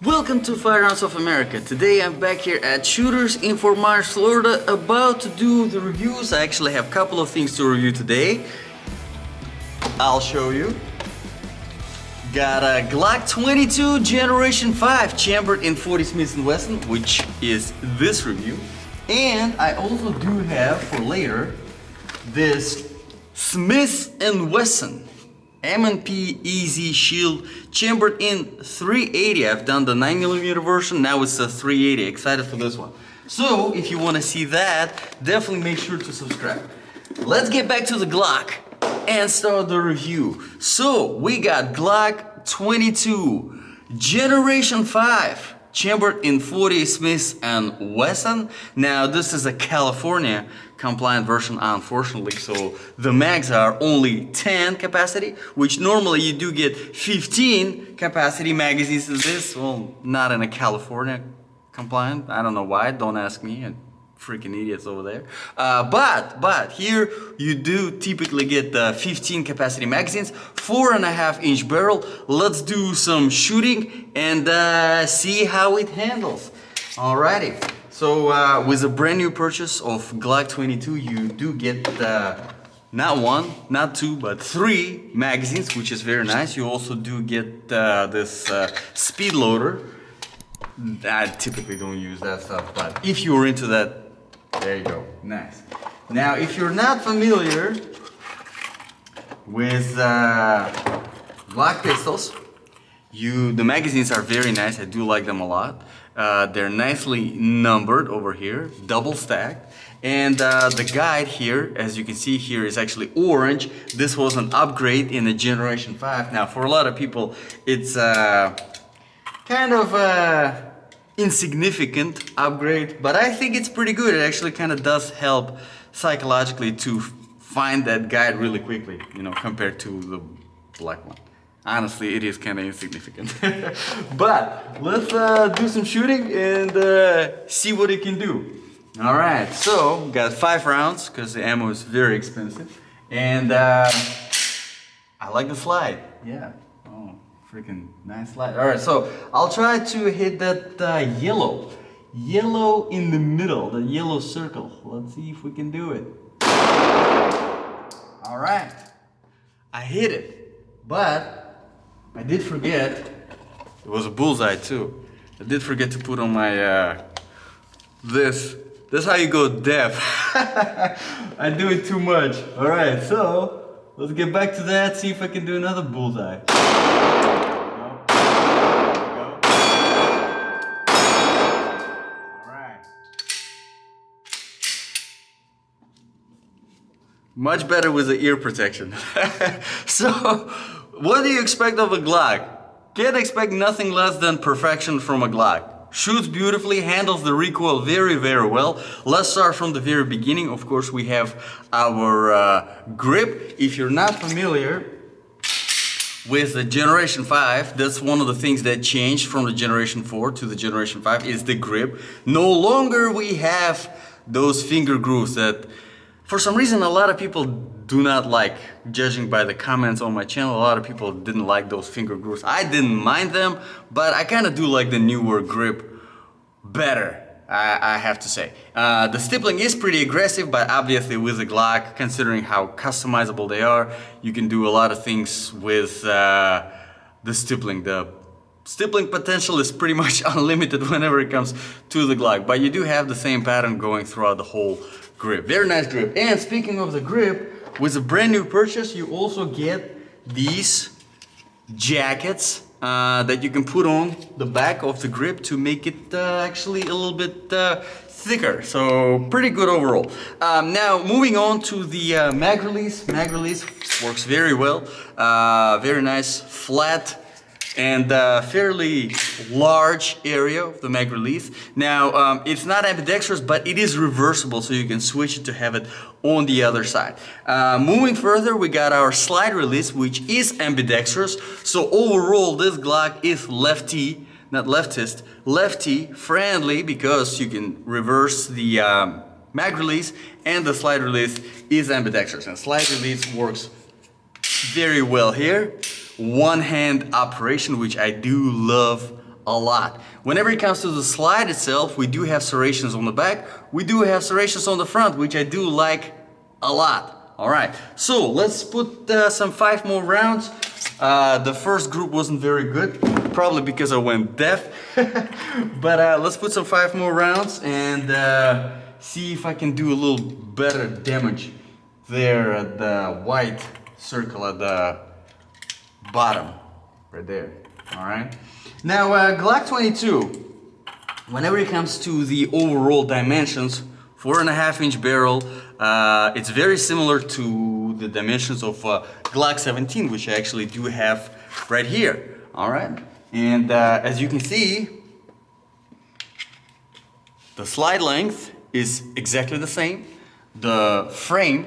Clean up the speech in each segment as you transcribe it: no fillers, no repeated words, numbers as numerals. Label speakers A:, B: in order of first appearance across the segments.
A: Welcome to Firearms of America. Today I'm back here at Shooters in Fort Myers, Florida, about to do the reviews. I actually have a couple of things to review today. I'll show you. Got a Glock 22 Generation 5 chambered in 40 Smith & Wesson, which is this review. And I also do have for later this Smith & Wesson M&P Easy Shield chambered in 380. I've done the 9mm version, now it's a 380. Excited for this one. So if you want to see that, definitely make sure to subscribe. Let's get back to the Glock and start the review. So we got Glock 22 Generation 5 chambered in 40 Smith & Wesson. Now this is a California compliant version, unfortunately, so the mags are only 10 capacity, which normally you do get 15 capacity magazines in this. Well, not in a California compliant. I don't know why, don't ask me, and freaking idiots over there. But here you do typically get the 15 capacity magazines, 4.5-inch barrel. Let's do some shooting and see how it handles. Alrighty. So with a brand new purchase of Glock 22, you do get not one, not two, but 3 magazines, which is very nice. You also do get this speed loader. I typically don't use that stuff, but if you're into that, there you go, nice. Now, if you're not familiar with Glock pistols, the magazines are very nice. I do like them a lot. They're nicely numbered over here, double stacked. And the guide here, as you can see here, is actually orange. This was an upgrade in the Generation 5. Now, for a lot of people, it's kind of insignificant upgrade, but I think it's pretty good. It actually kind of does help psychologically to find that guide really quickly, you know, compared to the black one. Honestly, it is kind of insignificant. But let's do some shooting and see what it can do. All right, so got 5 rounds because the ammo is very expensive, and I like the slide. Yeah. Oh, freaking nice slide. All right, so I'll try to hit that yellow in the middle, the yellow circle. Let's see if we can do it. All right, I hit it, but I did forget, it was a bullseye too. I did forget to put on my, this is how you go deaf. I do it too much. Alright, so let's get back to that, see if I can do another bullseye. Alright. Much better with the ear protection. So, what do you expect of a Glock? Can't expect nothing less than perfection from a Glock. Shoots beautifully, handles the recoil very, very well. Let's start from the very beginning. Of course, we have our grip. If you're not familiar with the Generation 5, that's one of the things that changed from the Generation 4 to the Generation 5 is the grip. No longer we have those finger grooves that for some reason a lot of people do not like. Judging by the comments on my channel, a lot of people didn't like those finger grooves. I didn't mind them, but I kind of do like the newer grip better, I have to say. The stippling is pretty aggressive, but obviously with the Glock, considering how customizable they are, you can do a lot of things with the stippling. The stippling potential is pretty much unlimited whenever it comes to the Glock, but you do have the same pattern going throughout the whole grip. Very nice grip. And speaking of the grip, with a brand new purchase, you also get these jackets that you can put on the back of the grip to make it actually a little bit thicker. So pretty good overall. Now moving on to the mag release. Mag release works very well. Very nice, flat, and fairly large area of the mag release. Now it's not ambidextrous, but it is reversible, so you can switch it to have it on the other side. Moving further, we got our slide release, which is ambidextrous. So overall, this Glock is lefty, not leftist, lefty friendly, because you can reverse the mag release, and the slide release is ambidextrous. And slide release works very well here. One-hand operation, which I do love a a lot. Whenever it comes to the slide itself, we do have serrations on the back, we do have serrations on the front, which I do like a lot. All right, so let's put some 5 more rounds. The first group wasn't very good, probably because I went deaf. But let's put some 5 more rounds and see if I can do a little better damage there at the white circle at the bottom, right there. All right. Now Glock 22, whenever it comes to the overall dimensions, 4.5-inch barrel, it's very similar to the dimensions of Glock 17, which I actually do have right here. All right. And as you can see, the slide length is exactly the same. The frame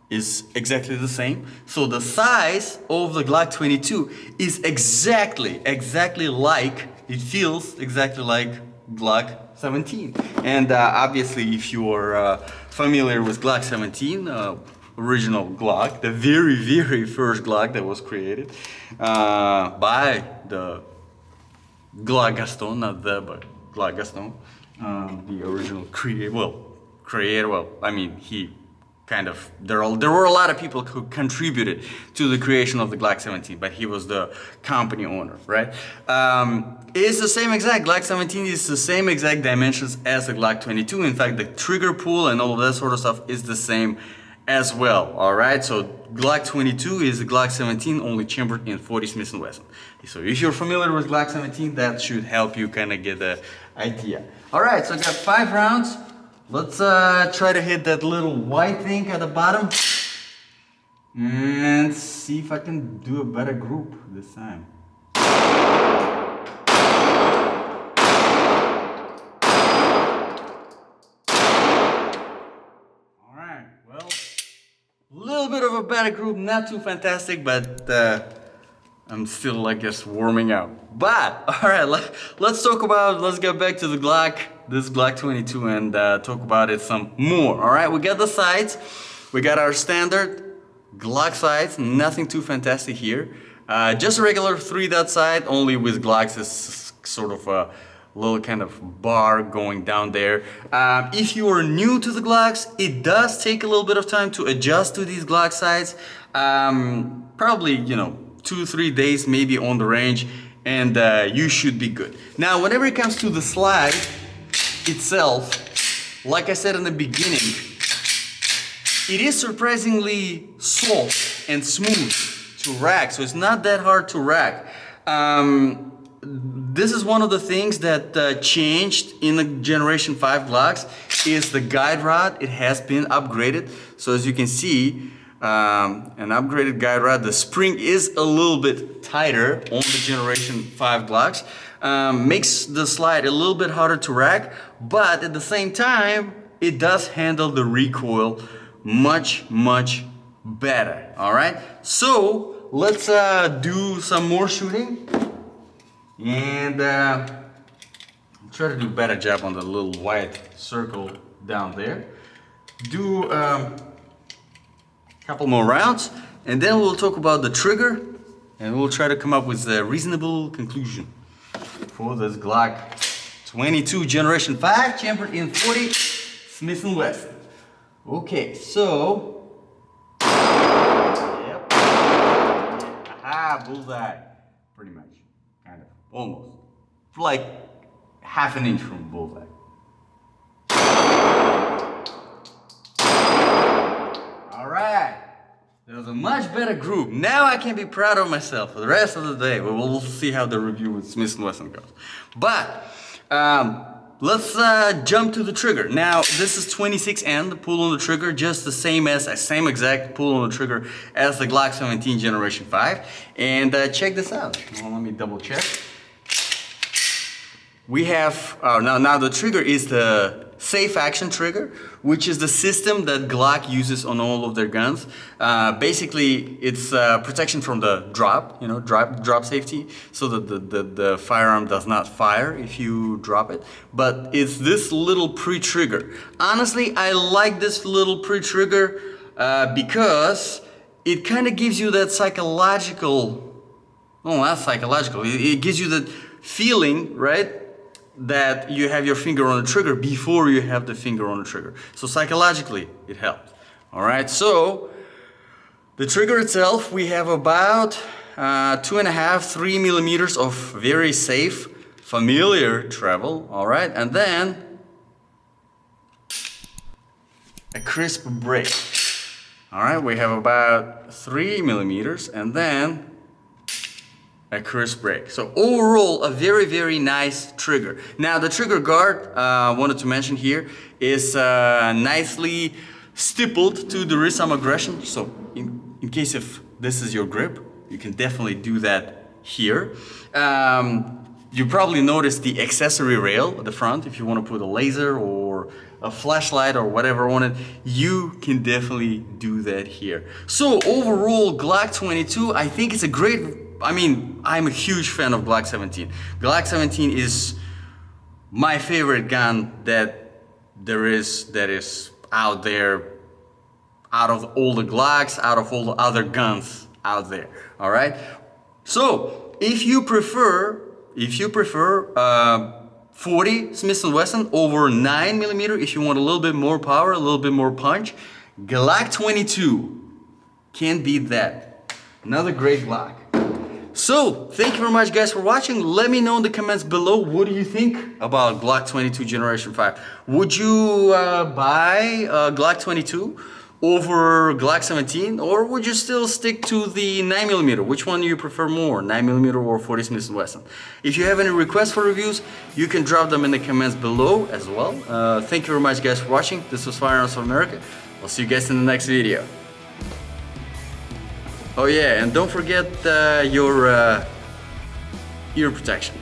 A: is exactly the same. So the size of the Glock 22 is exactly like, it feels exactly like Glock 17. And obviously, if you are familiar with Glock 17, original Glock, the very first Glock that was created by the Glock Gaston, not the, but Glock Gaston, the original creator, well, I mean, he kind of, there were a lot of people who contributed to the creation of the Glock 17, but he was the company owner, right? It's the same exact, Glock 17 is the same exact dimensions as the Glock 22. In fact, the trigger pull and all of that sort of stuff is the same as well, all right? So Glock 22 is the Glock 17, only chambered in 40 Smith & Wesson. So if you're familiar with Glock 17, that should help you kind of get the idea. All right, so I got 5 rounds. Let's try to hit that little white thing at the bottom and see if I can do a better group this time. All right, well, a little bit of a better group, not too fantastic, but I'm still, I guess, warming up. But, all right, let's get back to the Glock, this Glock 22, and talk about it some more. All right, we got the sights. We got our standard Glock sights, nothing too fantastic here. Just a regular 3-dot sight, only with Glocks is sort of a little kind of bar going down there. If you are new to the Glocks, it does take a little bit of time to adjust to these Glock sights. Probably, 2-3 days maybe on the range, and you should be good. Now, whenever it comes to the slide itself, like I said in the beginning, it is surprisingly soft and smooth to rack, so it's not that hard to rack. This is one of the things that changed in the Generation 5 Glocks is the guide rod. It has been upgraded, so as you can see, an upgraded guide rod. The spring is a little bit tighter on the Generation 5 Glocks. Makes the slide a little bit harder to rack, but at the same time, it does handle the recoil much better. All right, so let's do some more shooting and try to do a better job on the little white circle down there. Do couple more rounds, and then we'll talk about the trigger, and we'll try to come up with a reasonable conclusion for this Glock 22 Generation 5 chambered in 40 Smith & Wesson. Okay, so, yep, aha, bullseye, pretty much, kind of, almost, like half an inch from bullseye. There was a much better group. Now I can be proud of myself for the rest of the day. We'll see how the review with Smith & Wesson goes. But let's jump to the trigger. Now this is 26N, the pull on the trigger, just the same exact pull on the trigger as the Glock 17 Generation 5. And check this out. Well, let me double check. We have, now the trigger is the safe action trigger, which is the system that Glock uses on all of their guns. Basically, it's protection from the drop, drop safety, so that the firearm does not fire if you drop it. But it's this little pre-trigger. Honestly, I like this little pre-trigger because it kind of gives you that psychological, no, not psychological, it gives you that feeling, right, that you have your finger on the trigger before you have the finger on the trigger. So psychologically, it helps. All right, so the trigger itself, we have about 2.5, 3 millimeters of very safe, familiar travel. All right, and then a crisp break. All right, we have about 3 millimeters and then a crisp break. So overall, a very, very nice trigger. Now the trigger guard, wanted to mention here, is nicely stippled to the wrist arm aggression. So in case if this is your grip, you can definitely do that here. You probably noticed the accessory rail at the front. If you want to put a laser or a flashlight or whatever on it, you can definitely do that here. So overall, Glock 22, I think it's a great, I mean, I'm a huge fan of Glock 17. Glock 17 is my favorite gun that is out there, out of all the Glocks, out of all the other guns out there. All right. So if you prefer 40 Smith & Wesson over 9mm, if you want a little bit more power, a little bit more punch, Glock 22 can't beat that. Another great Glock. So, thank you very much guys for watching. Let me know in the comments below, what do you think about Glock 22 Generation 5? Would you buy Glock 22 over Glock 17, or would you still stick to the 9mm? Which one do you prefer more, 9mm or 40 Smith & Wesson? If you have any requests for reviews, you can drop them in the comments below as well. Thank you very much guys for watching. This was Firearms of America. I'll see you guys in the next video. Oh yeah, and don't forget your ear protection.